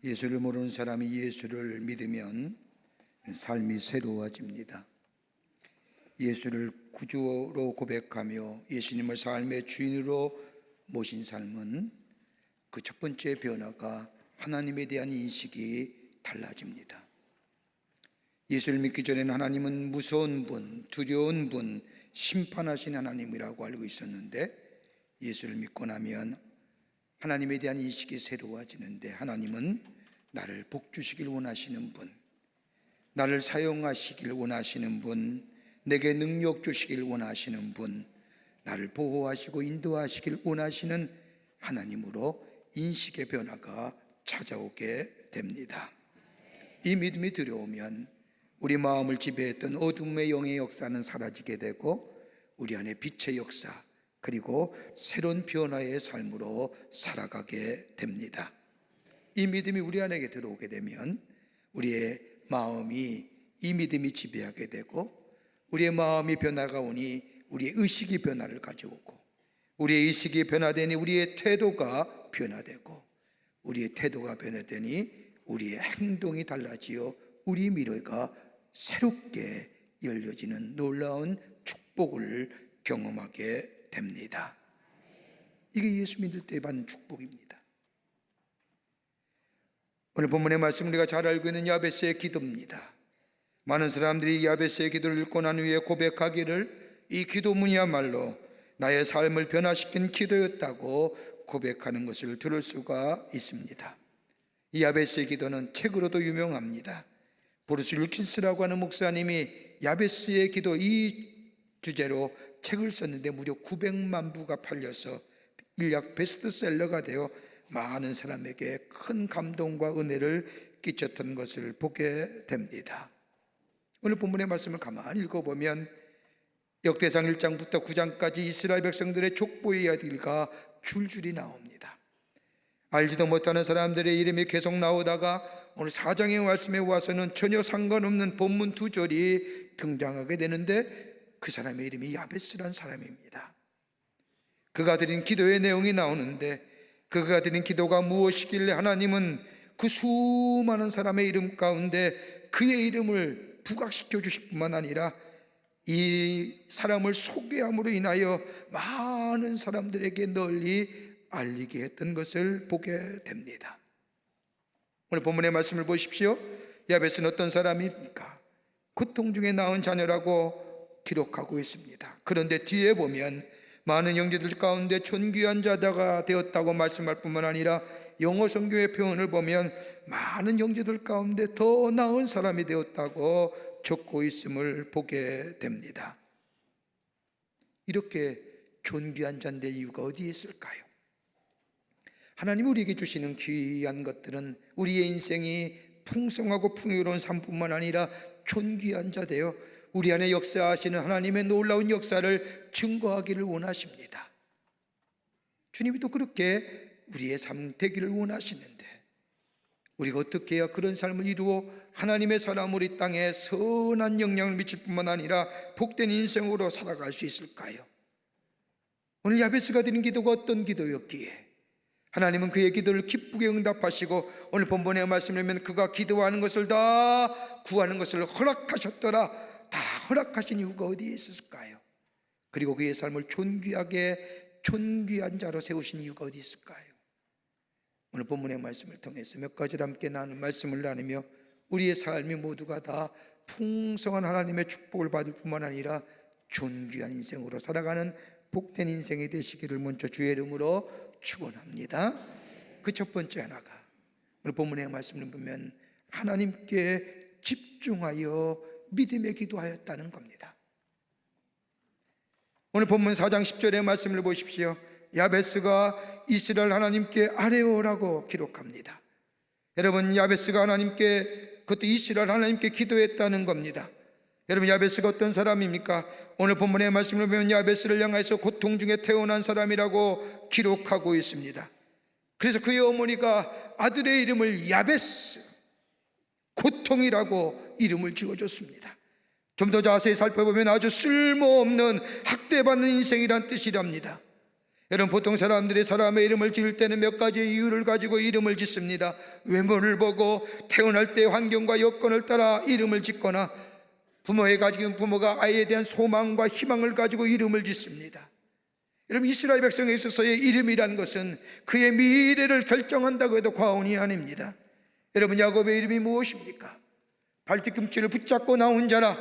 예수를 모르는 사람이 예수를 믿으면 삶이 새로워집니다. 예수를 구주로 고백하며 예수님을 삶의 주인으로 모신 삶은 그 첫 번째 변화가 하나님에 대한 인식이 달라집니다. 예수를 믿기 전에는 하나님은 무서운 분, 두려운 분, 심판하신 하나님이라고 알고 있었는데, 예수를 믿고 나면 하나님에 대한 인식이 새로워지는데, 하나님은 나를 복주시길 원하시는 분, 나를 사용하시길 원하시는 분, 내게 능력 주시길 원하시는 분, 나를 보호하시고 인도하시길 원하시는 하나님으로 인식의 변화가 찾아오게 됩니다. 이 믿음이 들어오면 우리 마음을 지배했던 어둠의 영의 역사는 사라지게 되고, 우리 안에 빛의 역사, 그리고 새로운 변화의 삶으로 살아가게 됩니다. 이 믿음이 우리 안에 들어오게 되면 우리의 마음이 이 믿음이 지배하게 되고, 우리의 마음이 변화가 오니 우리의 의식이 변화를 가져오고, 우리의 의식이 변화되니 우리의 태도가 변화되고, 우리의 태도가 변화되니 우리의 행동이 달라지어 우리 미래가 새롭게 열려지는 놀라운 축복을 경험하게 됩니다. 이게 예수 믿을 때 받는 축복입니다. 오늘 본문의 말씀 우리가 잘 알고 있는 야베스의 기도입니다. 많은 사람들이 야베스의 기도를 읽고 난 후에 고백하기를 이 기도문이야말로 나의 삶을 변화시킨 기도였다고 고백하는 것을 들을 수가 있습니다. 이 야베스의 기도는 책으로도 유명합니다. 브루스 윌킨스라고 하는 목사님이 야베스의 기도 이 주제로 책을 썼는데 무려 900만 부가 팔려서 일약 베스트셀러가 되어 많은 사람에게 큰 감동과 은혜를 끼쳤던 것을 보게 됩니다. 오늘 본문의 말씀을 가만히 읽어보면 역대상 1장부터 9장까지 이스라엘 백성들의 족보의 이야기가 줄줄이 나옵니다. 알지도 못하는 사람들의 이름이 계속 나오다가 오늘 4장의 말씀에 와서는 전혀 상관없는 본문 2절이 등장하게 되는데, 그 사람의 이름이 야베스란 사람입니다. 그가 드린 기도의 내용이 나오는데, 그가 드린 기도가 무엇이길래 하나님은 그 수많은 사람의 이름 가운데 그의 이름을 부각시켜 주실 뿐만 아니라 이 사람을 소개함으로 인하여 많은 사람들에게 널리 알리게 했던 것을 보게 됩니다. 오늘 본문의 말씀을 보십시오. 야베스는 어떤 사람입니까? 고통 중에 낳은 자녀라고 기록하고 있습니다. 그런데 뒤에 보면 많은 형제들 가운데 존귀한 자다가 되었다고 말씀할 뿐만 아니라 영어 성경의 표현을 보면 많은 형제들 가운데 더 나은 사람이 되었다고 적고 있음을 보게 됩니다. 이렇게 존귀한 자인데 이유가 어디에 있을까요? 하나님이 우리에게 주시는 귀한 것들은 우리의 인생이 풍성하고 풍요로운 삶뿐만 아니라 존귀한 자 되어 우리 안에 역사하시는 하나님의 놀라운 역사를 증거하기를 원하십니다. 주님이 또 그렇게 우리의 삶 되기를 원하시는데, 우리가 어떻게 해야 그런 삶을 이루어 하나님의 사람으로 이 땅에 선한 영향을 미칠 뿐만 아니라 복된 인생으로 살아갈 수 있을까요? 오늘 야베스가 드린 기도가 어떤 기도였기에 하나님은 그의 기도를 기쁘게 응답하시고, 오늘 본문의 말씀을 보면 그가 기도하는 것을 다 구하는 것을 허락하셨더라. 다 허락하신 이유가 어디에 있을까요? 그리고 그의 삶을 존귀하게 존귀한 자로 세우신 이유가 어디 있을까요? 오늘 본문의 말씀을 통해서 몇 가지를 함께 나누는 말씀을 나누며 우리의 삶이 모두가 다 풍성한 하나님의 축복을 받을 뿐만 아니라 존귀한 인생으로 살아가는 복된 인생이 되시기를 먼저 주의 이름으로 축원합니다. 그 첫 번째 하나가 오늘 본문의 말씀을 보면 하나님께 집중하여 믿음에 기도하였다는 겁니다. 오늘 본문 4장 10절의 말씀을 보십시오. 야베스가 이스라엘 하나님께 아뢰오라고 기록합니다. 여러분, 야베스가 하나님께, 그것도 이스라엘 하나님께 기도했다는 겁니다. 여러분, 야베스가 어떤 사람입니까? 오늘 본문의 말씀을 보면 야베스를 향해서 고통 중에 태어난 사람이라고 기록하고 있습니다. 그래서 그의 어머니가 아들의 이름을 야베스, 고통이라고 이름을 지어줬습니다. 좀 더 자세히 살펴보면 아주 쓸모없는 학대받는 인생이란 뜻이랍니다. 여러분, 보통 사람들이 사람의 이름을 지을 때는 몇 가지 이유를 가지고 이름을 짓습니다. 외모를 보고, 태어날 때 환경과 여건을 따라 이름을 짓거나, 부모가 아이에 대한 소망과 희망을 가지고 이름을 짓습니다. 여러분, 이스라엘 백성에 있어서의 이름이라는 것은 그의 미래를 결정한다고 해도 과언이 아닙니다. 여러분, 야곱의 이름이 무엇입니까? 발뒤꿈치를 붙잡고 나온 자라.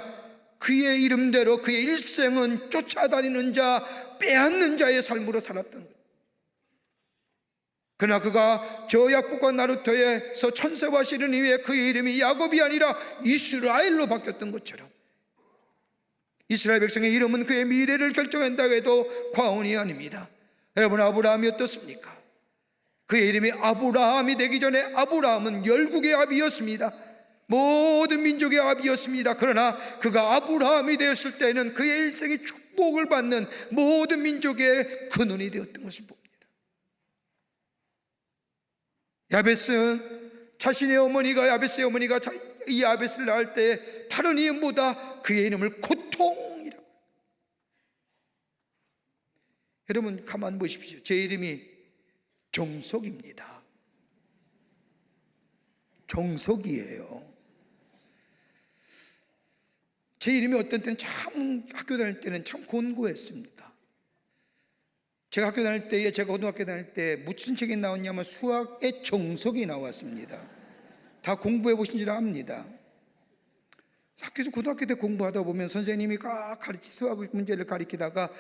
그의 이름대로 그의 일생은 쫓아다니는 자, 빼앗는 자의 삶으로 살았던 것. 그러나 그가 저약국과 나루터에서 천세와 시른 이후에 그의 이름이 야곱이 아니라 이스라엘로 바뀌었던 것처럼, 이스라엘 백성의 이름은 그의 미래를 결정한다고 해도 과언이 아닙니다. 여러분, 아브라함이 어떻습니까? 그의 이름이 아브라함이 되기 전에 아브라함은 열국의 아비였습니다. 모든 민족의 아비였습니다. 그러나 그가 아브라함이 되었을 때는 그의 일생의 축복을 받는 모든 민족의 근원이 되었던 것을 봅니다. 자신의 어머니가 야베스의 어머니가 이 야베스를 낳을 때 다른 이름보다 그의 이름을 고통이라고. 여러분, 가만 보십시오. 제 이름이 정석입니다. 정석이에요. 제 이름이 어떤 때는 참, 학교 다닐 때는 참 곤고했습니다. 제가 학교 다닐 때에, 제가 고등학교 다닐 때 무슨 책이 나왔냐면 수학의 정석이 나왔습니다. 다 공부해 보신 줄 압니다. 학교에서 고등학교 때 공부하다 보면 선생님이 수학 문제를 가리키다가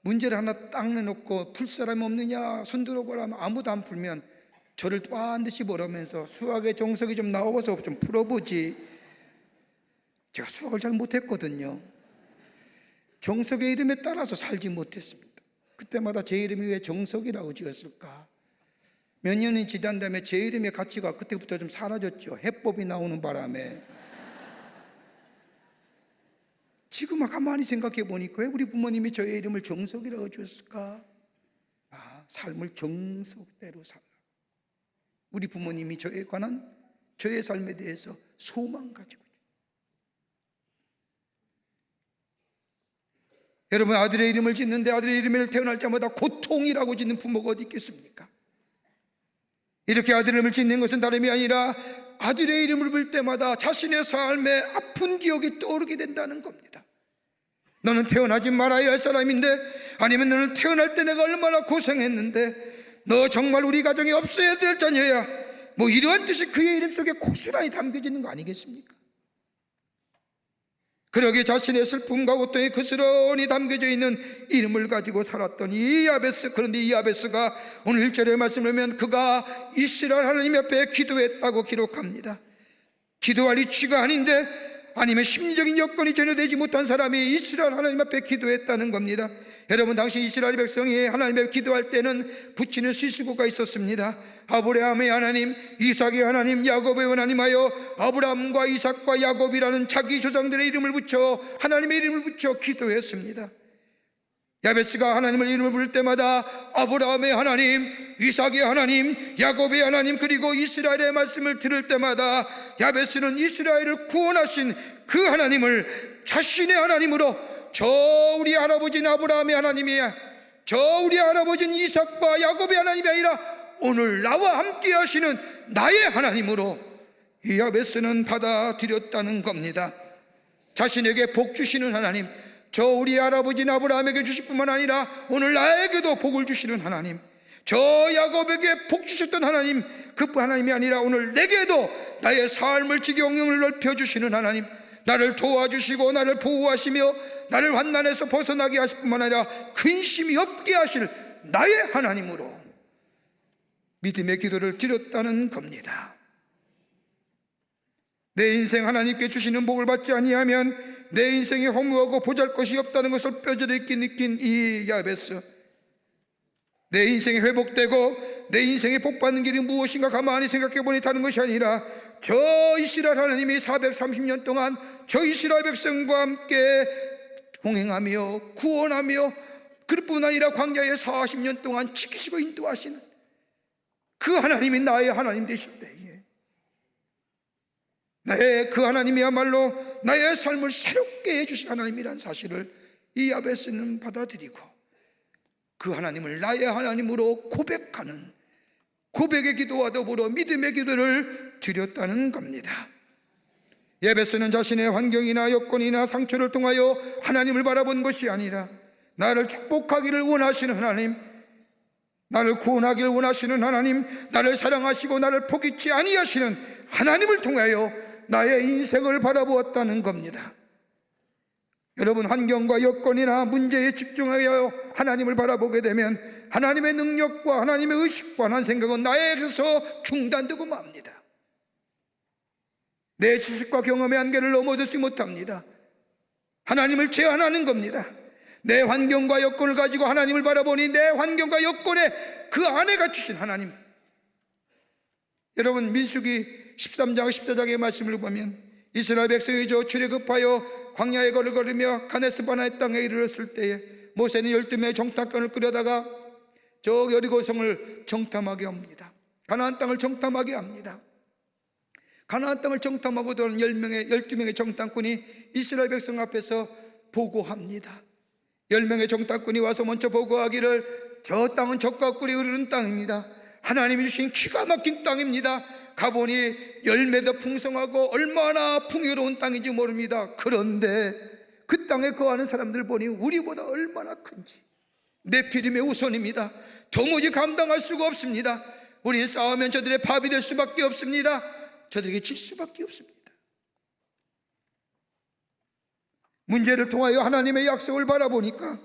문제를 하나 딱 내놓고 풀 사람이 없느냐 손 들어보라 하면 아무도 안 풀면 저를 반드시 보라면서 수학의 정석이 좀 나와서 좀 풀어보지. 제가 수학을 잘 못했거든요. 정석의 이름에 따라서 살지 못했습니다. 그때마다 제 이름이 왜 정석이라고 지었을까? 몇 년이 지난 다음에 제 이름의 가치가 그때부터 좀 사라졌죠. 해법이 나오는 바람에. 지금 가만히 생각해 보니까 왜 우리 부모님이 저의 이름을 정석이라고 지었을까? 삶을 정석대로 살라. 우리 부모님이 저에 관한 저의 삶에 대해서 소망 가지고. 여러분, 아들의 이름을 짓는데 아들의 이름을 태어날 때마다 고통이라고 짓는 부모가 어디 있겠습니까? 이렇게 아들의 이름을 짓는 것은 다름이 아니라 아들의 이름을 부를 때마다 자신의 삶의 아픈 기억이 떠오르게 된다는 겁니다. 너는 태어나지 말아야 할 사람인데, 아니면 너는 태어날 때 내가 얼마나 고생했는데, 너 정말 우리 가정에 없어야 될 자녀야, 뭐 이러한 뜻이 그의 이름 속에 고스란히 담겨지는 거 아니겠습니까? 그러기에 자신의 슬픔과 고통이 고스란히 담겨져 있는 이름을 가지고 살았던 이 야베스. 그런데 이 야베스가 오늘 1절의 말씀을 보면 그가 이스라엘 하나님 앞에 기도했다고 기록합니다. 기도할 이치가 아닌데, 아니면 심리적인 여건이 전혀 되지 못한 사람이 이스라엘 하나님 앞에 기도했다는 겁니다. 여러분, 당시 이스라엘 백성이 하나님 앞에 기도할 때는 붙이는 시수고가 있었습니다. 아브라함의 하나님, 이삭의 하나님, 야곱의 하나님하여 아브라함과 이삭과 야곱이라는 자기 조상들의 이름을 붙여, 하나님의 이름을 붙여 기도했습니다. 야베스가 하나님을 이름을 부를 때마다 아브라함의 하나님, 이삭의 하나님, 야곱의 하나님, 그리고 이스라엘의 말씀을 들을 때마다 야베스는 이스라엘을 구원하신 그 하나님을 자신의 하나님으로, 저 우리 할아버지는 아브라함의 하나님이야, 저 우리 할아버지는 이삭과 야곱의 하나님이 아니라 오늘 나와 함께 하시는 나의 하나님으로 이 야베스는 받아들였다는 겁니다. 자신에게 복 주시는 하나님, 저 우리 할아버지는 아브라함에게 주실 뿐만 아니라 오늘 나에게도 복을 주시는 하나님, 저 야곱에게 복 주셨던 하나님, 그뿐 하나님이 아니라 오늘 내게도 나의 삶을 지경을 넓혀주시는 하나님, 나를 도와주시고 나를 보호하시며 나를 환난에서 벗어나게 하실 뿐만 아니라 근심이 없게 하실 나의 하나님으로 믿음의 기도를 드렸다는 겁니다. 내 인생 하나님께 주시는 복을 받지 아니하면 내 인생이 허무하고 보잘것이 없다는 것을 뼈저리게 느낀 이 야베스. 내 인생이 회복되고 내 인생이 복받는 길이 무엇인가 가만히 생각해 보니 다른 것이 아니라 저 이스라엘 하나님이 430년 동안 저 이스라엘 백성과 함께 동행하며 구원하며, 그뿐 아니라 광야에 40년 동안 지키시고 인도하시는 그 하나님이 나의 하나님 되실 때에 나의 그 하나님이야말로 나의 삶을 새롭게 해주신 하나님이란 사실을 이 야베스는 받아들이고, 그 하나님을 나의 하나님으로 고백하는 고백의 기도와 더불어 믿음의 기도를 드렸다는 겁니다. 야베스는 자신의 환경이나 여건이나 상처를 통하여 하나님을 바라본 것이 아니라 나를 축복하기를 원하시는 하나님, 나를 구원하기를 원하시는 하나님, 나를 사랑하시고 나를 포기치 아니하시는 하나님을 통하여 나의 인생을 바라보았다는 겁니다. 여러분, 환경과 여건이나 문제에 집중하여 하나님을 바라보게 되면 하나님의 능력과 하나님의 의식과 하나님의 생각은 나에게서 중단되고 맙니다. 내 지식과 경험의 한계를 넘어서지 못합니다. 하나님을 제한하는 겁니다. 내 환경과 여건을 가지고 하나님을 바라보니 내 환경과 여건에 그 안에 갇히신 하나님. 여러분, 민수기 13장 14장의 말씀을 보면 이스라엘 백성이 출애굽하여 광야의 걸을 걸으며 가데스 바네아 땅에 이르렀을 때에 모세는 12명의 정탐꾼을 끌어다가 저 여리고성을 정탐하게 합니다. 가나안 땅을 정탐하게 합니다. 가나안 땅을 정탐하고 들어온 12명의 정탐꾼이 이스라엘 백성 앞에서 보고합니다. 10명의 정탐꾼이 와서 먼저 보고하기를 저 땅은 젖과 꿀이 흐르는 땅입니다. 하나님이 주신 기가 막힌 땅입니다. 가보니 열매도 풍성하고 얼마나 풍요로운 땅인지 모릅니다. 그런데 그 땅에 거하는 사람들 보니 우리보다 얼마나 큰지, 네피림의 후손입니다. 도무지 감당할 수가 없습니다. 우리는 싸우면 저들의 밥이 될 수밖에 없습니다. 저들에게 질 수밖에 없습니다. 문제를 통하여 하나님의 약속을 바라보니까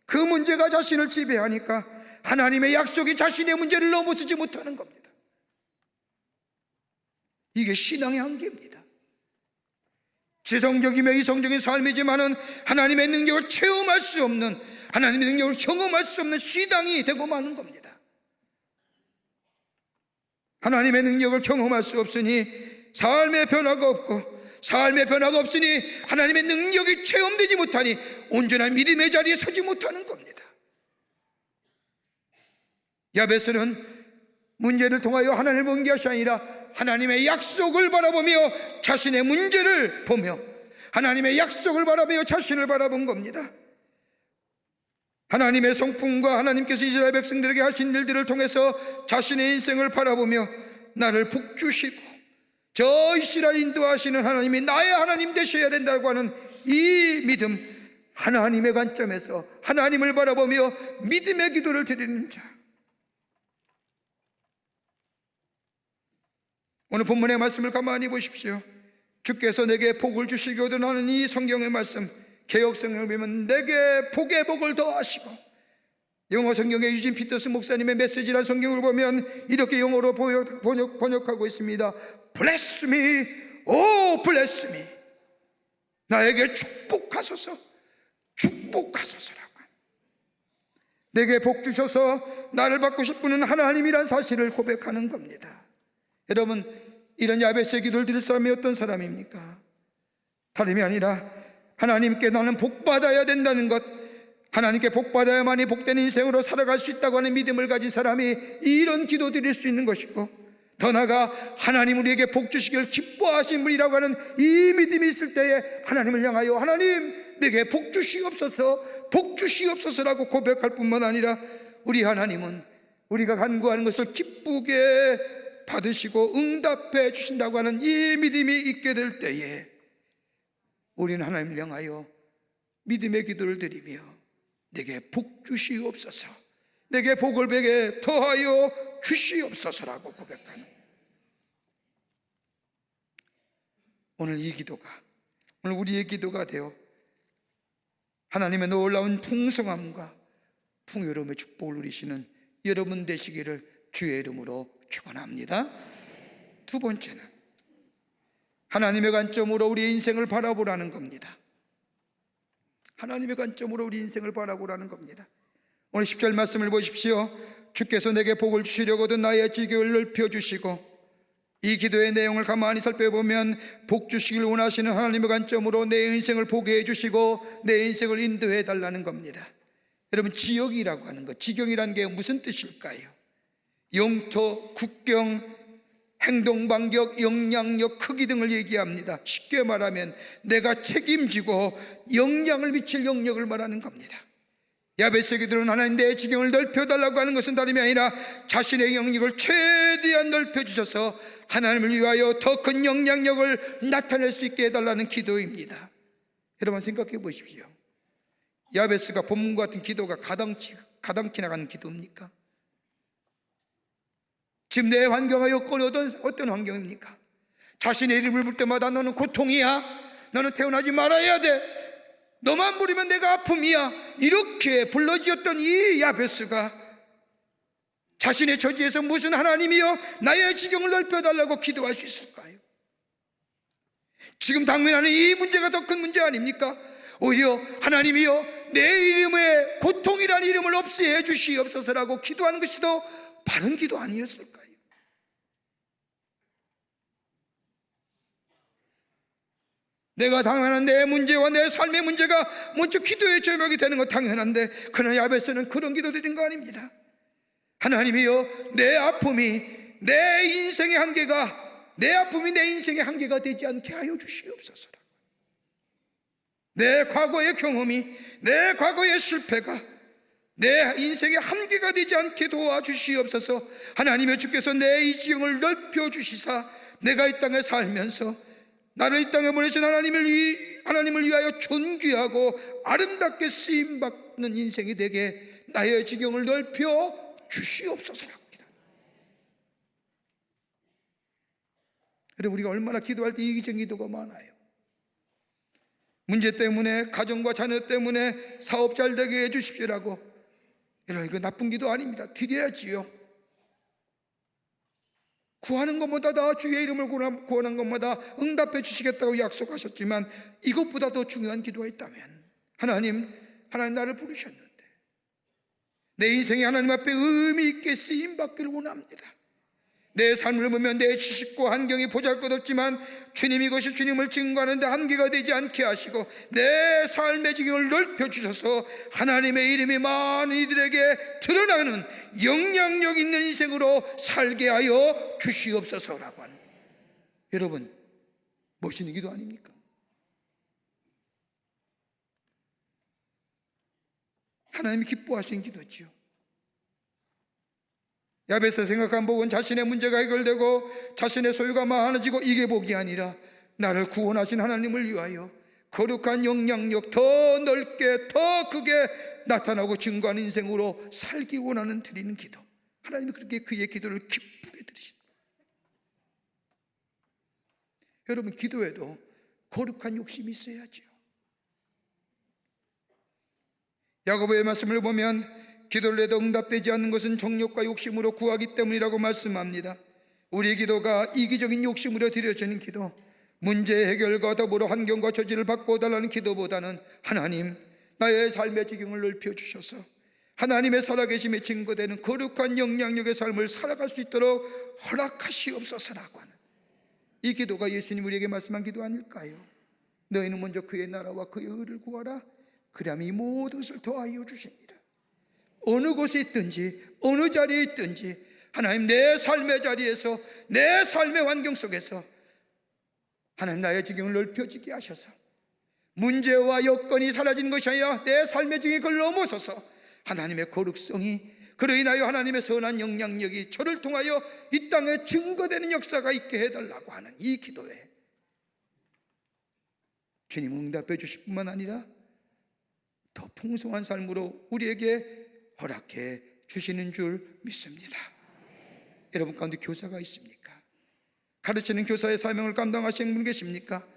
그 문제가 자신을 지배하니까 하나님의 약속이 자신의 문제를 넘어서지 못하는 겁니다. 이게 신앙의 한계입니다. 지성적이며 이성적인 삶이지만은 하나님의 능력을 체험할 수 없는, 하나님의 능력을 경험할 수 없는 신앙이 되고 마는 겁니다. 하나님의 능력을 경험할 수 없으니 삶의 변화가 없고, 삶의 변화가 없으니 하나님의 능력이 체험되지 못하니 온전한 믿음의 자리에 서지 못하는 겁니다. 야베스는 문제를 통하여 하나님을 본 것이 아니라 하나님의 약속을 바라보며 자신의 문제를 보며 하나님의 약속을 바라보며 자신을 바라본 겁니다. 하나님의 성품과 하나님께서 이스라엘 백성들에게 하신 일들을 통해서 자신의 인생을 바라보며 나를 복주시고 저 이스라엘 인도하시는 하나님이 나의 하나님 되셔야 된다고 하는 이 믿음, 하나님의 관점에서 하나님을 바라보며 믿음의 기도를 드리는 자. 오늘 본문의 말씀을 가만히 보십시오. 주께서 내게 복을 주시거든 하는 이 성경의 말씀, 개역성경을 보면 내게 복의 복을 더하시고, 영어 성경의 유진 피터스 목사님의 메시지란 성경을 보면 이렇게 영어로 번역하고 있습니다. Bless me, oh bless me. 나에게 축복하소서, 축복하소서라고. 내게 복 주셔서 나를 받고 싶은 하나님이란 사실을 고백하는 겁니다. 여러분, 이런 야베스의 기도를 드릴 사람이 어떤 사람입니까? 다름이 아니라 하나님께 나는 복받아야 된다는 것, 하나님께 복받아야만이 복된 인생으로 살아갈 수 있다고 하는 믿음을 가진 사람이 이런 기도 드릴 수 있는 것이고, 더 나아가 하나님 우리에게 복 주시길 기뻐하신 분이라고 하는 이 믿음이 있을 때에 하나님을 향하여 하나님 내게 복 주시옵소서, 복 주시옵소서라고 고백할 뿐만 아니라 우리 하나님은 우리가 간구하는 것을 기쁘게 받으시고 응답해 주신다고 하는 이 믿음이 있게 될 때에 우리는 하나님을 향하여 믿음의 기도를 드리며 내게 복 주시옵소서, 내게 복을 베게 더하여 주시옵소서라고 고백하는, 오늘 이 기도가, 오늘 우리의 기도가 되어 하나님의 놀라운 풍성함과 풍요로움의 축복을 누리시는 여러분 되시기를 주의 이름으로 축원합니다. 두 번째는 하나님의 관점으로 우리의 인생을 바라보라는 겁니다. 하나님의 관점으로 우리 인생을 바라보라는 겁니다. 오늘 10절 말씀을 보십시오. 주께서 내게 복을 주시려거든 나의 지경을 넓혀주시고, 이 기도의 내용을 가만히 살펴보면 복 주시길 원하시는 하나님의 관점으로 내 인생을 보게 해주시고 내 인생을 인도해 달라는 겁니다. 여러분, 지역이라고 하는 것, 지경이라는 게 무슨 뜻일까요? 영토, 국경, 행동 반경, 영향력, 크기 등을 얘기합니다. 쉽게 말하면 내가 책임지고 영향을 미칠 영역을 말하는 겁니다. 야베스의 기도는 하나님 내 지경을 넓혀달라고 하는 것은 다름이 아니라 자신의 영역을 최대한 넓혀주셔서 하나님을 위하여 더 큰 영향력을 나타낼 수 있게 해달라는 기도입니다. 여러분 생각해 보십시오. 야베스가 본문 같은 기도가 가당키 나가는 기도입니까? 지금 내 환경과 여건이 어떤 환경입니까? 자신의 이름을 부를 때마다 너는 고통이야, 너는 태어나지 말아야 돼, 너만 부르면 내가 아픔이야, 이렇게 불러지었던 이 야베스가 자신의 처지에서 무슨 하나님이여 나의 지경을 넓혀달라고 기도할 수 있을까요? 지금 당면하는 이 문제가 더 큰 문제 아닙니까? 오히려 하나님이여 내 이름에 고통이라는 이름을 없이 해주시옵소서라고 기도하는 것이 더 바른 기도 아니었을까요? 내가 당하는 내 문제와 내 삶의 문제가 먼저 기도의 제목이 되는 건 당연한데, 그러나 야베스는 그런 기도 드린 거 아닙니다. 하나님이여 내 아픔이 내 인생의 한계가 되지 않게 하여 주시옵소서. 내 과거의 경험이, 내 과거의 실패가 내 인생의 한계가 되지 않게 도와주시옵소서. 하나님의 주께서 내 이 지경을 넓혀주시사 내가 이 땅에 살면서 나를 이 땅에 보내신 하나님을 위하여 존귀하고 아름답게 쓰임받는 인생이 되게 나의 지경을 넓혀 주시옵소서라고 기도합니다. 그런데 우리가 얼마나 기도할 때 이기적인 기도가 많아요. 문제 때문에, 가정과 자녀 때문에 사업 잘 되게 해주십시오라고. 여러분 이거 나쁜 기도 아닙니다. 드려야지요. 구하는 것보다 다 주의 이름을 구하는 것마다 응답해 주시겠다고 약속하셨지만 이것보다 더 중요한 기도가 있다면, 하나님 나를 부르셨는데 내 인생이 하나님 앞에 의미 있게 쓰임받기를 원합니다. 내 삶을 보면 내 지식과 환경이 보잘것없지만 주님 이것이 주님을 증거하는 데 한계가 되지 않게 하시고 내 삶의 지경을 넓혀주셔서 하나님의 이름이 많은 이들에게 드러나는 영향력 있는 인생으로 살게 하여 주시옵소서라고 하는, 여러분 멋있는 기도 아닙니까? 하나님이 기뻐하시는 기도죠. 야베스 생각한 복은 자신의 문제가 해결되고 자신의 소유가 많아지고 이게 복이 아니라 나를 구원하신 하나님을 위하여 거룩한 영향력 더 넓게 더 크게 나타나고 증거하는 인생으로 살기 원하는 드리는 기도. 하나님은 그렇게 그의 기도를 기쁘게 들으신다. 여러분 기도에도 거룩한 욕심이 있어야죠. 야고보의 말씀을 보면 기도를 해도 응답되지 않는 것은 정욕과 욕심으로 구하기 때문이라고 말씀합니다. 우리의 기도가 이기적인 욕심으로 드려지는 기도, 문제 해결과 더불어 환경과 처지를 바꿔달라는 기도보다는 하나님 나의 삶의 지경을 넓혀주셔서 하나님의 살아계심에 증거되는 거룩한 영향력의 삶을 살아갈 수 있도록 허락하시옵소서라고 하는 이 기도가 예수님 우리에게 말씀한 기도 아닐까요? 너희는 먼저 그의 나라와 그의 의를 구하라, 그리하면 이 모든 것을 더하여 주십니다. 어느 곳에 있든지 어느 자리에 있든지 하나님 내 삶의 자리에서 내 삶의 환경 속에서 하나님 나의 지경을 넓혀지게 하셔서 문제와 여건이 사라지는 것이 아니라 내 삶의 지경을 그걸 넘어서서 하나님의 거룩성이, 그로 인하여 하나님의 선한 영향력이 저를 통하여 이 땅에 증거되는 역사가 있게 해달라고 하는 이 기도에 주님 응답해 주실 뿐만 아니라 더 풍성한 삶으로 우리에게 허락해 주시는 줄 믿습니다. 여러분 가운데 교사가 있습니까? 가르치는 교사의 사명을 감당하시는 분 계십니까?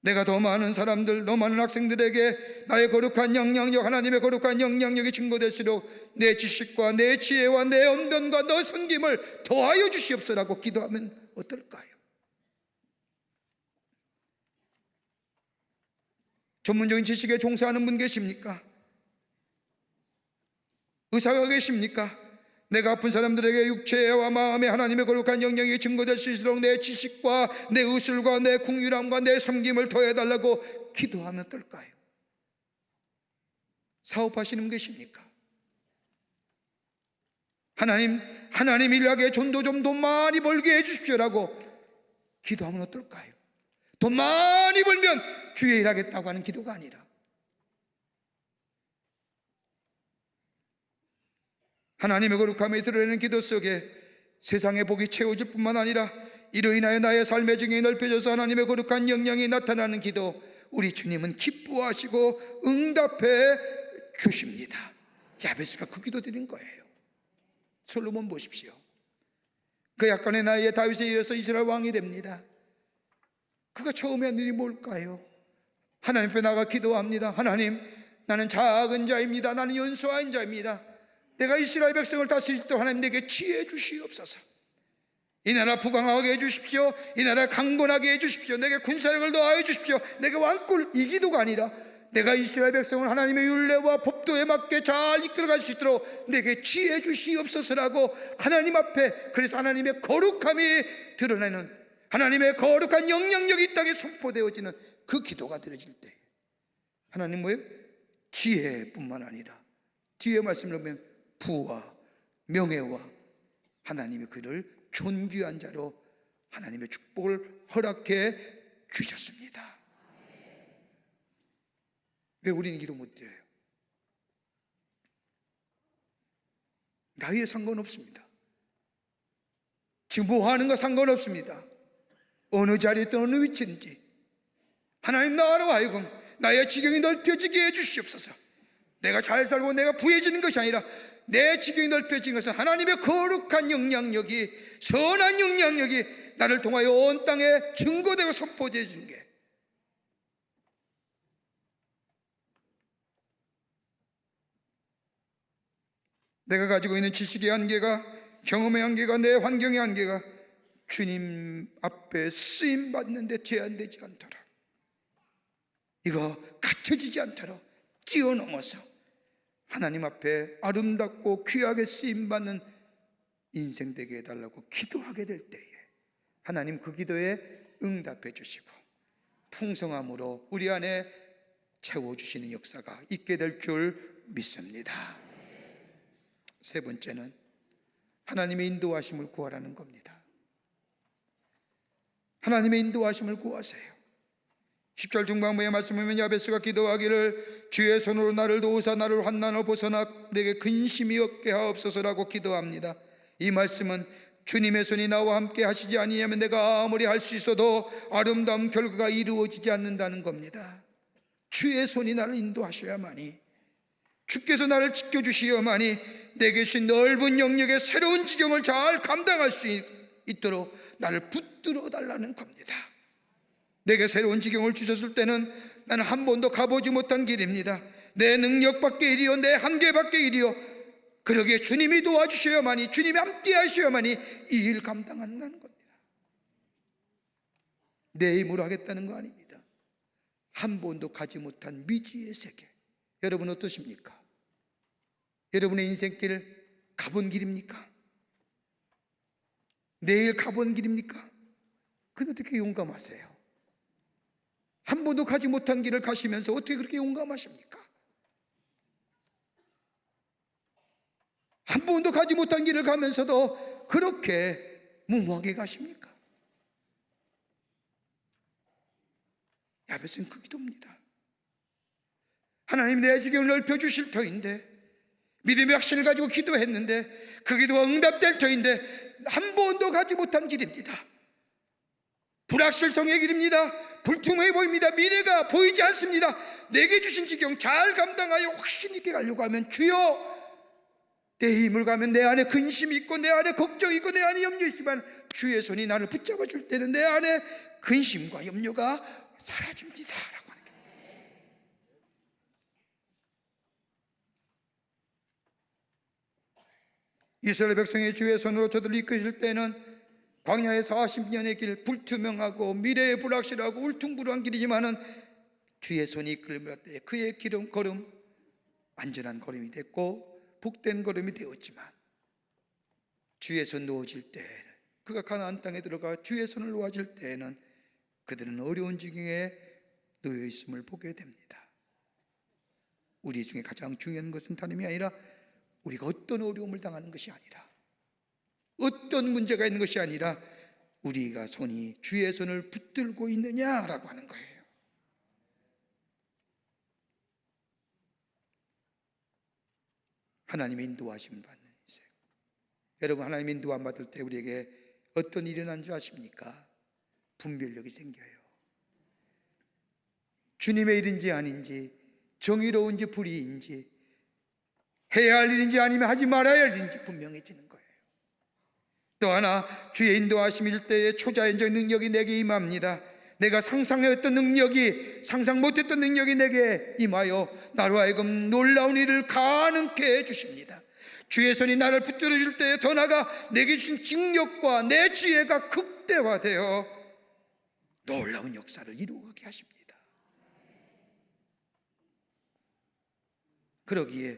내가 더 많은 사람들, 더 많은 학생들에게 나의 거룩한 영향력, 하나님의 거룩한 영향력이 증거될수록 내 지식과 내 지혜와 내 언변과 너 섬김을 더하여 주시옵소서라고 기도하면 어떨까요? 전문적인 지식에 종사하는 분 계십니까? 의사가 계십니까? 내가 아픈 사람들에게 육체와 마음에 하나님의 거룩한 영향이 증거될 수 있도록 내 지식과 내 의술과 내 긍휼함과 내 섬김을 더해달라고 기도하면 어떨까요? 사업하시는 분 계십니까? 하나님 일하게 전도 좀 돈 많이 벌게 해주십시오라고 기도하면 어떨까요? 돈 많이 벌면 주의 일하겠다고 하는 기도가 아니라 하나님의 거룩함이 드러내는 기도 속에 세상의 복이 채워질 뿐만 아니라 이로 인하여 나의 삶의 증이 넓혀져서 하나님의 거룩한 영향이 나타나는 기도, 우리 주님은 기뻐하시고 응답해 주십니다. 야베스가 그 기도 드린 거예요. 솔로몬 보십시오. 그 약간의 나이에 다윗에 이어서 이스라엘 왕이 됩니다. 그가 처음에 한 일이 뭘까요? 하나님 앞에 나가 기도합니다. 하나님, 나는 작은 자입니다. 나는 연소한 자입니다. 내가 이스라엘 백성을 다스릴 때 하나님 내게 지혜 주시옵소서. 이 나라 부강하게 해주십시오. 이 나라 강건하게 해주십시오. 내게 군사력을 더하여 주십시오. 내게 왕꿀, 이 기도가 아니라 내가 이스라엘 백성을 하나님의 율례와 법도에 맞게 잘 이끌어갈 수 있도록 내게 지혜 주시옵소서라고 하나님 앞에, 그래서 하나님의 거룩함이 드러내는, 하나님의 거룩한 영향력이 이 땅에 선포되어지는 그 기도가 드려질 때 하나님 뭐예요? 지혜뿐만 아니라 뒤에 말씀을 보면 부와 명예와 하나님의 그를 존귀한 자로 하나님의 축복을 허락해 주셨습니다. 왜 우리는 기도 못 드려요? 나이에 상관없습니다. 지금 뭐 하는 거 상관없습니다. 어느 자리에 있든 어느 위치인지 하나님 나로 하여금 나의 지경이 넓혀지게 해주시옵소서. 내가 잘 살고 내가 부해지는 것이 아니라 내 지경이 넓혀진 것은 하나님의 거룩한 영향력이, 선한 영향력이 나를 통하여 온 땅에 증거되고 선포되어지는 게, 내가 가지고 있는 지식의 한계가, 경험의 한계가, 내 환경의 한계가 주님 앞에 쓰임받는데 제한되지 않도록, 이거 갇혀지지 않도록 뛰어넘어서 하나님 앞에 아름답고 귀하게 쓰임받는 인생 되게 해달라고 기도하게 될 때에 하나님 그 기도에 응답해 주시고 풍성함으로 우리 안에 채워주시는 역사가 있게 될 줄 믿습니다. 세 번째는 하나님의 인도하심을 구하라는 겁니다. 하나님의 인도하심을 구하세요. 10절 중반부에 말씀하면 야베스가 기도하기를 주의 손으로 나를 도우사 나를 환난으로 벗어나 내게 근심이 없게 하옵소서라고 기도합니다. 이 말씀은 주님의 손이 나와 함께 하시지 아니하면 내가 아무리 할 수 있어도 아름다운 결과가 이루어지지 않는다는 겁니다. 주의 손이 나를 인도하셔야만이, 주께서 나를 지켜주시어야만이 내게 주신 넓은 영역의 새로운 지경을 잘 감당할 수 있도록 나를 붙들어 달라는 겁니다. 내게 새로운 지경을 주셨을 때는 나는 한 번도 가보지 못한 길입니다. 내 능력 밖의 일이요, 내 한계 밖의 일이요, 그러기에 주님이 도와주셔야만이, 주님이 함께 하셔야만이 이 일 감당한다는 겁니다. 내 힘으로 하겠다는 거 아닙니다. 한 번도 가지 못한 미지의 세계, 여러분 어떠십니까? 여러분의 인생길 가본 길입니까? 내일 가본 길입니까? 근데 어떻게 용감하세요? 한 번도 가지 못한 길을 가시면서 어떻게 그렇게 용감하십니까? 한 번도 가지 못한 길을 가면서도 그렇게 무모하게 가십니까? 야베스는 그 기도입니다. 하나님, 내 지경을 넓혀주실 터인데, 믿음의 확신을 가지고 기도했는데 그 기도가 응답될 터인데 한 번도 가지 못한 길입니다. 불확실성의 길입니다. 불투명해 보입니다. 미래가 보이지 않습니다. 내게 주신 지경 잘 감당하여 확신 있게 가려고 하면 주여, 내 힘을 가면 내 안에 근심이 있고 내 안에 걱정이 있고 내 안에 염려 있지만 주의 손이 나를 붙잡아 줄 때는 내 안에 근심과 염려가 사라집니다 라고 하는 거예요. 이스라엘 백성의 주의 손으로 저들을 이끄실 때는 광야의 40년의 길, 불투명하고 미래에 불확실하고 울퉁불퉁한 길이지만은 주의 손이 이끌며 때 그의 걸음 안전한 걸음이 됐고 복된 걸음이 되었지만 주의 손 놓아질 때, 그가 가나안 땅에 들어가 주의 손을 놓아질 때에는 그들은 어려운 지경에 놓여 있음을 보게 됩니다. 우리 중에 가장 중요한 것은 다름이 아니라 우리가 어떤 어려움을 당하는 것이 아니라, 어떤 문제가 있는 것이 아니라 우리가 손이 주의 손을 붙들고 있느냐라고 하는 거예요. 하나님의 인도하심을 받는 인생, 여러분, 하나님 인도 안 받을 때 우리에게 어떤 일이 일어난 줄 아십니까? 분별력이 생겨요. 주님의 일인지 아닌지, 정의로운지 불의인지, 해야 할 일인지 아니면 하지 말아야 할 일인지 분명해지는 거예요. 또 하나, 주의 인도하심일 때에 초자연적 능력이 내게 임합니다. 내가 상상했던 능력이, 상상 못했던 능력이 내게 임하여 나로 하여금 놀라운 일을 가능케 해주십니다. 주의 손이 나를 붙들어 줄 때에 더 나아가 내게 주신 직력과 내 지혜가 극대화되어 놀라운 역사를 이루게 하십니다. 그러기에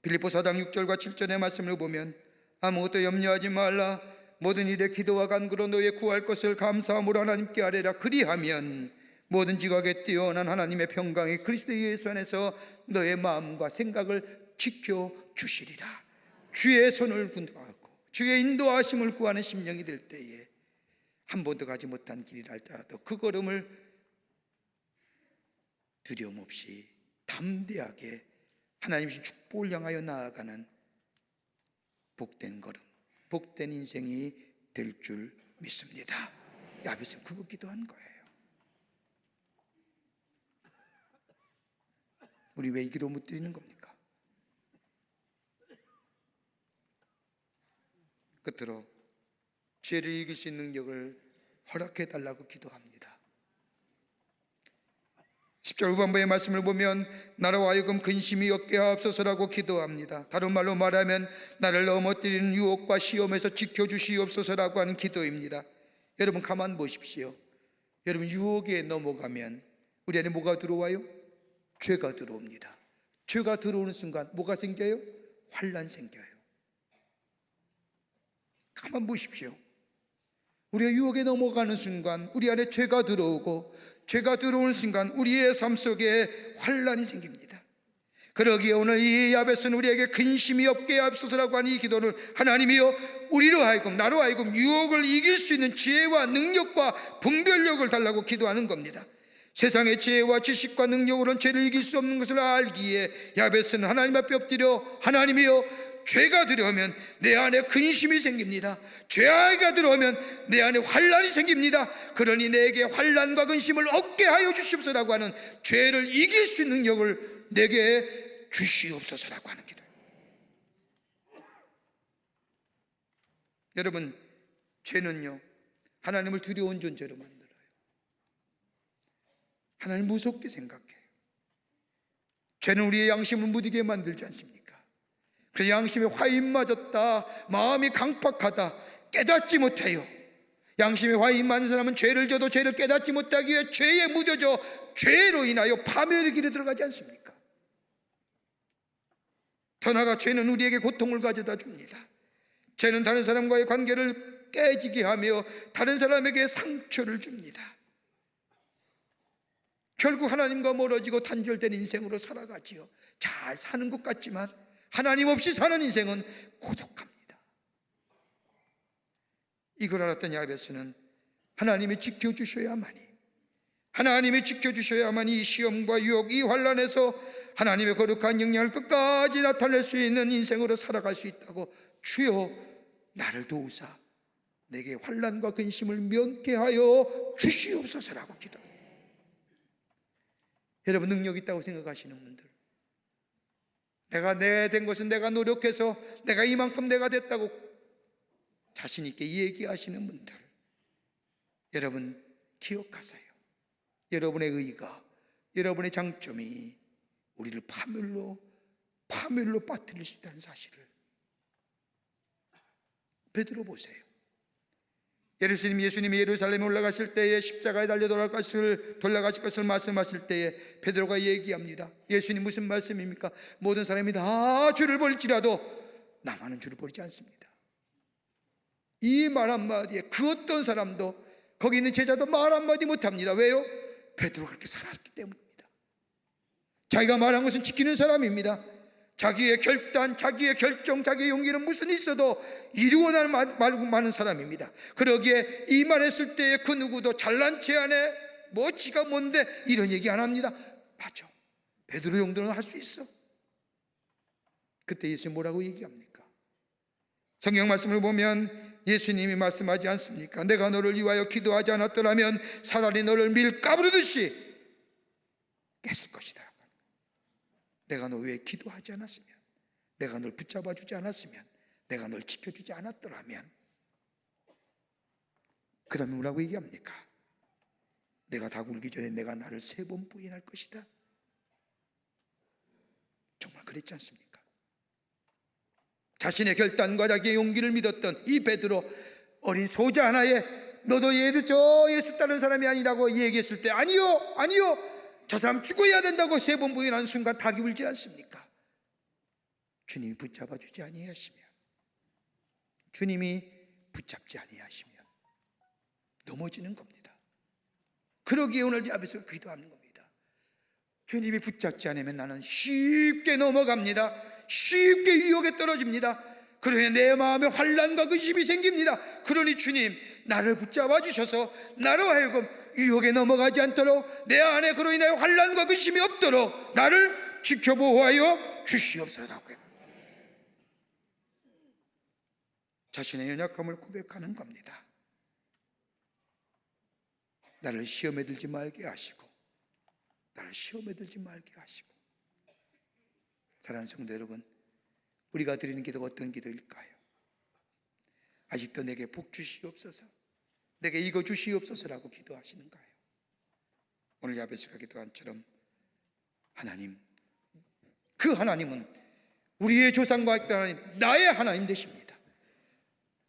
빌립보 4장 6절과 7절의 말씀을 보면 아무것도 염려하지 말라, 모든 일에 기도와 간구로 너의 구할 것을 감사함으로 하나님께 아뢰라. 그리하면 모든 지각에 뛰어난 하나님의 평강이 그리스도 예수 안에서 너의 마음과 생각을 지켜주시리라. 주의 손을 군하고 주의 인도하심을 구하는 심령이 될 때에 한 번도 가지 못한 길이라 할지라도 그 걸음을 두려움 없이 담대하게 하나님의 축복을 향하여 나아가는 복된 걸음, 복된 인생이 될 줄 믿습니다. 야베스는 그거 기도한 거예요. 우리 왜 이 기도 못 드리는 겁니까? 끝으로 죄를 이길 수 있는 능력을 허락해 달라고 기도합니다. 10절 후반부의 말씀을 보면 나로 하여금 근심이 없게 하옵소서라고 기도합니다. 다른 말로 말하면 나를 넘어뜨리는 유혹과 시험에서 지켜주시옵소서라고 하는 기도입니다. 여러분, 가만 보십시오. 여러분, 유혹에 넘어가면 우리 안에 뭐가 들어와요? 죄가 들어옵니다. 죄가 들어오는 순간 뭐가 생겨요? 환난 생겨요. 가만 보십시오. 우리가 유혹에 넘어가는 순간 우리 안에 죄가 들어오고, 죄가 들어오는 순간 우리의 삶 속에 환난이 생깁니다. 그러기에 오늘 이 야베스는 우리에게 근심이 없게 하옵소서라고 하는 이 기도를 하나님이여 우리로 하여금, 나로 하여금 유혹을 이길 수 있는 지혜와 능력과 분별력을 달라고 기도하는 겁니다. 세상의 지혜와 지식과 능력으로는 죄를 이길 수 없는 것을 알기에 야베스는 하나님 앞에 엎드려 하나님이여 죄가 들어오면 내 안에 근심이 생깁니다. 죄가 들어오면 내 안에 환난이 생깁니다. 그러니 내게 환난과 근심을 없게 하여 주시옵소서라고 하는 죄를 이길 수 있는 능력을 내게 주시옵소서라고 하는 기도예요. 여러분, 죄는요 하나님을 두려운 존재로 만들어요. 하나님 무섭게 생각해요. 죄는 우리의 양심을 무디게 만들지 않습니까? 그 양심에 화인 맞았다, 마음이 강팍하다, 깨닫지 못해요. 양심에 화인 맞은 사람은 죄를 져도 죄를 깨닫지 못하기 위해 죄에 묻어져 죄로 인하여 파멸의 길에 들어가지 않습니까? 더 나아가 죄는 우리에게 고통을 가져다 줍니다. 죄는 다른 사람과의 관계를 깨지게 하며 다른 사람에게 상처를 줍니다. 결국 하나님과 멀어지고 단절된 인생으로 살아가지요. 잘 사는 것 같지만 하나님 없이 사는 인생은 고독합니다. 이걸 알았던 야베스는 하나님이 지켜주셔야만이, 하나님이 지켜주셔야만이 이 시험과 유혹, 이 환난에서 하나님의 거룩한 영향을 끝까지 나타낼 수 있는 인생으로 살아갈 수 있다고, 주여 나를 도우사 내게 환난과 근심을 면케 하여 주시옵소서라고 기도합니다. 여러분, 능력 있다고 생각하시는 분들, 내가 내 된 것은 내가 노력해서 내가 이만큼 내가 됐다고 자신 있게 얘기하시는 분들, 여러분 기억하세요. 여러분의 의가, 여러분의 장점이 우리를 파멸로 빠뜨릴 수 있다는 사실을. 베드로 보세요. 예수님이 예루살렘에 올라가실 때에 십자가에 달려 돌아가실 것을 말씀하실 때에 베드로가 얘기합니다. 예수님 무슨 말씀입니까? 모든 사람이 다 죄를 벌지라도 나만은 죄를 벌지 않습니다. 이 말 한마디에 그 어떤 사람도, 거기 있는 제자도 말 한마디 못합니다. 왜요? 베드로가 그렇게 살았기 때문입니다. 자기가 말한 것은 지키는 사람입니다. 자기의 결단, 자기의 결정, 자기의 용기는 무슨 있어도 이루어 많은 사람입니다. 그러기에 이 말했을 때에 그 누구도 잘난 체 안에 뭐 지가 뭔데 이런 얘기 안 합니다. 맞아, 베드로 정도는 할 수 있어. 그때 예수님 뭐라고 얘기합니까? 성경 말씀을 보면 예수님이 말씀하지 않습니까? 내가 너를 위하여 기도하지 않았더라면 사단이 너를 밀가부르듯이 깼을 것이다. 내가 너 위해 기도하지 않았으면, 내가 널 붙잡아 주지 않았으면, 내가 널 지켜주지 않았더라면, 그 다음에 뭐라고 얘기합니까? 내가 다 굴기 전에 내가 나를 3번 부인할 것이다. 정말 그랬지 않습니까? 자신의 결단과 자기의 용기를 믿었던 이 베드로, 어린 소자 하나에 너도 저 예수 따르는 사람이 아니라고 얘기했을 때 아니요 저 사람 죽어야 된다고 3번 부인하는 순간 닭이 울지 않습니까? 주님이 붙잡아 주지 아니하시면, 주님이 붙잡지 아니하시면 넘어지는 겁니다. 그러기에 오늘 야베스가 기도하는 겁니다. 주님이 붙잡지 않으면 나는 쉽게 넘어갑니다. 쉽게 유혹에 떨어집니다. 그러니 내 마음에 환난과 근심이 생깁니다. 그러니 주님, 나를 붙잡아 주셔서 나로 하여금 유혹에 넘어가지 않도록, 내 안에 그로 인하여 환난과 근심이 없도록 나를 지켜보호하여 주시옵소서라고요. 자신의 연약함을 고백하는 겁니다. 나를 시험에 들지 말게 하시고, 나를 시험에 들지 말게 하시고. 사랑하는 성도 여러분, 우리가 드리는 기도가 어떤 기도일까요? 아직도 내게 복 주시옵소서, 내게 이거 주시옵소서라고 기도하시는가요? 오늘 야베스가 기도한 처럼 하나님, 그 하나님은 우리의 조상과 했던 하나님, 나의 하나님 되십니다.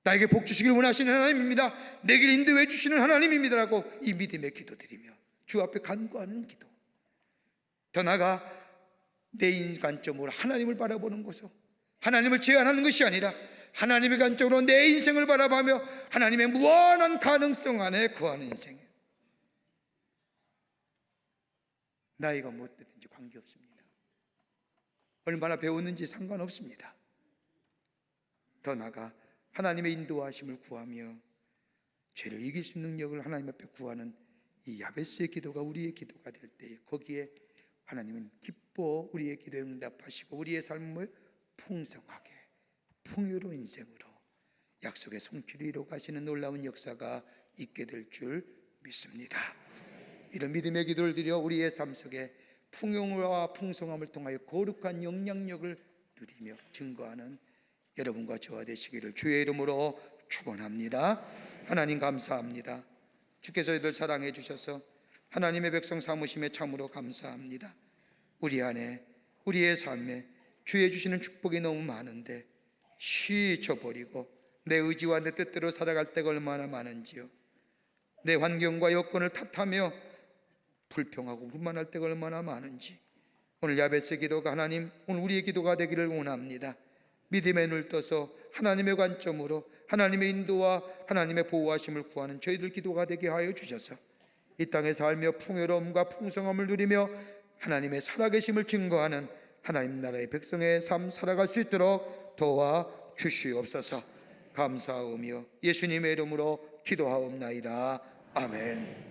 나에게 복 주시길 원하시는 하나님입니다. 내 길 인도해 주시는 하나님입니다라고 이 믿음의 기도 드리며 주 앞에 간구하는 기도. 더 나아가 내 인간점으로 하나님을 바라보는 것으로, 하나님을 제한하는 것이 아니라 하나님의 관점으로 내 인생을 바라보며 하나님의 무한한 가능성 안에 거하는 인생. 나이가 못 됐든지 관계없습니다. 얼마나 배웠는지 상관없습니다. 더 나아가 하나님의 인도하심을 구하며 죄를 이길 수 있는 능력을 하나님 앞에 구하는 이 야베스의 기도가 우리의 기도가 될 때, 거기에 하나님은 기뻐 우리의 기도에 응답하시고 우리의 삶을 풍성하게 풍요로운 인생으로 약속의 성취를 이루어 가시는 놀라운 역사가 있게 될 줄 믿습니다. 이런 믿음의 기도를 드려 우리의 삶 속에 풍요와 풍성함을 통하여 거룩한 영향력을 누리며 증거하는 여러분과 저와 되시기를 주의 이름으로 축원합니다. 하나님 감사합니다. 주께서 저희들 사랑해 주셔서 하나님의 백성 삼으심에 참으로 감사합니다. 우리 안에, 우리의 삶에 주의 주시는 축복이 너무 많은데 쉬쳐버리고 내 의지와 내 뜻대로 살아갈 때가 얼마나 많은지요. 내 환경과 여건을 탓하며 불평하고 불만할 때가 얼마나 많은지, 오늘 야베스 기도가 하나님, 오늘 우리의 기도가 되기를 원합니다. 믿음의 눈을 떠서 하나님의 관점으로 하나님의 인도와 하나님의 보호하심을 구하는 저희들 기도가 되게 하여 주셔서 이 땅에 살며 풍요로움과 풍성함을 누리며 하나님의 살아계심을 증거하는 하나님 나라의 백성의 삶 살아갈 수 있도록 도와주시옵소서. 감사하며 예수님의 이름으로 기도하옵나이다. 아멘.